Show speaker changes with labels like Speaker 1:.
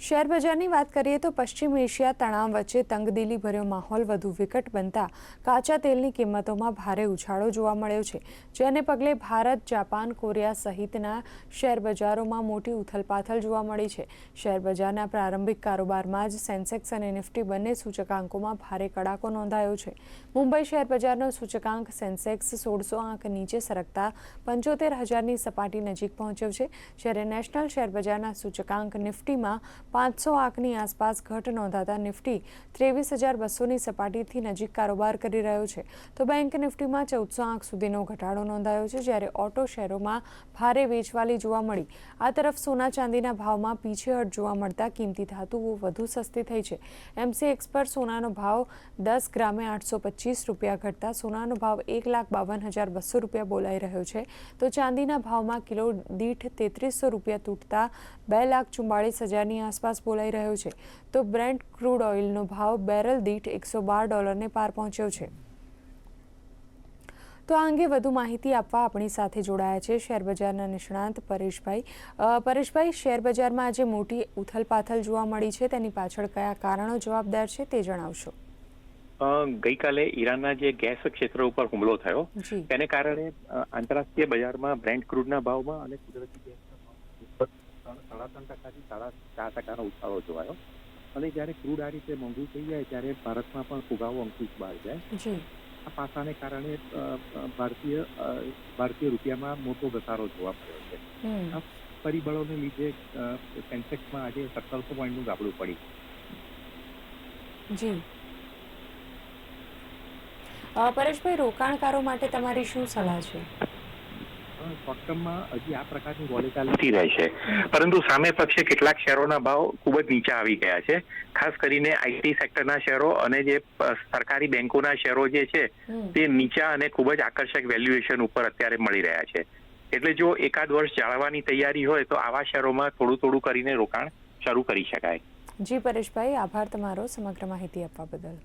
Speaker 1: Share બજારની વાત કરીએ તો પશ્ચિમ એશિયા તણાવ વચ્ચે તંગદિલીભર્યો માહોલ વધુ વિકટ બનતા કાચા તેલની કિંમતોમાં ભારે ઉછાળો જોવા મળ્યો છે, જેને પગલે ભારત, જાપાન, કોરિયા સહિતના શેર બજારોમાં મોટી ઉથલપાથલ જોવા મળી છે. શેર બજારના પ્રારંભિક કારોબારમાં જ સેન્સેક્સ અને નિફ્ટી બંને સૂચકાંકોમાં ભારે કડાકો નોંધાયો છે. મુંબઈ શેર બજારનો સૂચકાંક સેન્સેક્સ 1600 આંક નીચે સરકતા 75,000ની સપાટી નજીક પહોંચ્યો છે, જ્યારે નેશનલ શેર બજારના સૂચકાંક નિફ્ટીમાં 500 આંકની આસપાસ ઘટ નોંધાતા નિફ્ટી 23,200ની સપાટીથી નજીક કારોબાર કરી રહ્યો છે. તો બેંક નિફ્ટીમાં 1400 આંક સુધીનો ઘટાડો નોંધાયો છે, જ્યારે ઓટો શેરોમાં ભારે વેચવાલી જોવા મળી. આ તરફ સોના ચાંદીના ભાવમાં પીછેહટ જોવા મળતા કિંમતી ધાતુઓ વધુ સસ્તી થઈ છે. MCX પર સોનાનો ભાવ 10 ગ્રામે ₹825 ઘટતા સોનાનો ભાવ 1,52,200 રૂપિયા બોલાઈ રહ્યો છે, તો ચાંદીના ભાવમાં કિલો દીઠ ₹3300 તૂટતા 2,44,000ની આસપાસ બોલાઈ રહ્યો છે. તો બ્રેન્ટ ક્રૂડ ઓઇલનો ભાવ બેરલ દીઠ $112ને પાર પહોંચ્યો છે. તો આ અંગે વધુ માહિતી આપવા આપણી સાથે જોડાયા છે શેરબજારના નિષ્ણાંત પરેશભાઈ. પરેશભાઈ, શેરબજારમાં આજે મોટી ઉથલપાથલ જોવા મળી છે, તેની પાછળ કયા કારણો જવાબદાર છે તે જણાવશો.
Speaker 2: ગઈકાલે ઈરાનના જે ગેસ ક્ષેત્ર ઉપર હુમલો થયો તેને કારણે આંતરરાષ્ટ્રીય બજારમાં બ્રેન્ટ ક્રૂડના ભાવમાં અને કુદરતી ગેસના ભાવમાં 3.5%થી 4% ઉછાળો જોવાયો. અને જ્યારે ક્રૂડ આ રીતે મોંઘું થઈ જાય ત્યારે ભારતમાં પણ ફુગાવો અંકુશ બહાર જાય. આ પાસાને કારણે ભારતીય રૂપિયામાં મોટો ઘસારો જોવા મળ્યો છે. આ પરિબળોને લીધે સેન્સેક્સમાં આજે 1700 પોઈન્ટનું ગાબડું પડી.
Speaker 1: જી પરેશભાઈ, રોકાણકારો માટે તમારી શું સલાહ છે?
Speaker 2: શોર્ટ ટર્મમાં હજી આ પ્રકારની વોલેટિલિટી રહેશે, પરંતુ સામે પક્ષે કેટલાક શેરોના ભાવ ખૂબ જ નીચા આવી ગયા છે. ખાસ કરીને આઈટી સેક્ટરના શેરો અને જે સરકારી બેંકોના શેરો જે છે તે નીચા અને ખૂબ જ આકર્ષક વેલ્યુએશન ઉપર અત્યારે મળી રહ્યા છે. એટલે જો એકાદ વર્ષ જાળવવાની તૈયારી હોય તો આવા શેરોમાં થોડું કરીને રોકાણ શરૂ કરી શકાય.
Speaker 1: જી પરેશભાઈ, આભાર તમારો સમગ્ર માહિતી આપવા બદલ.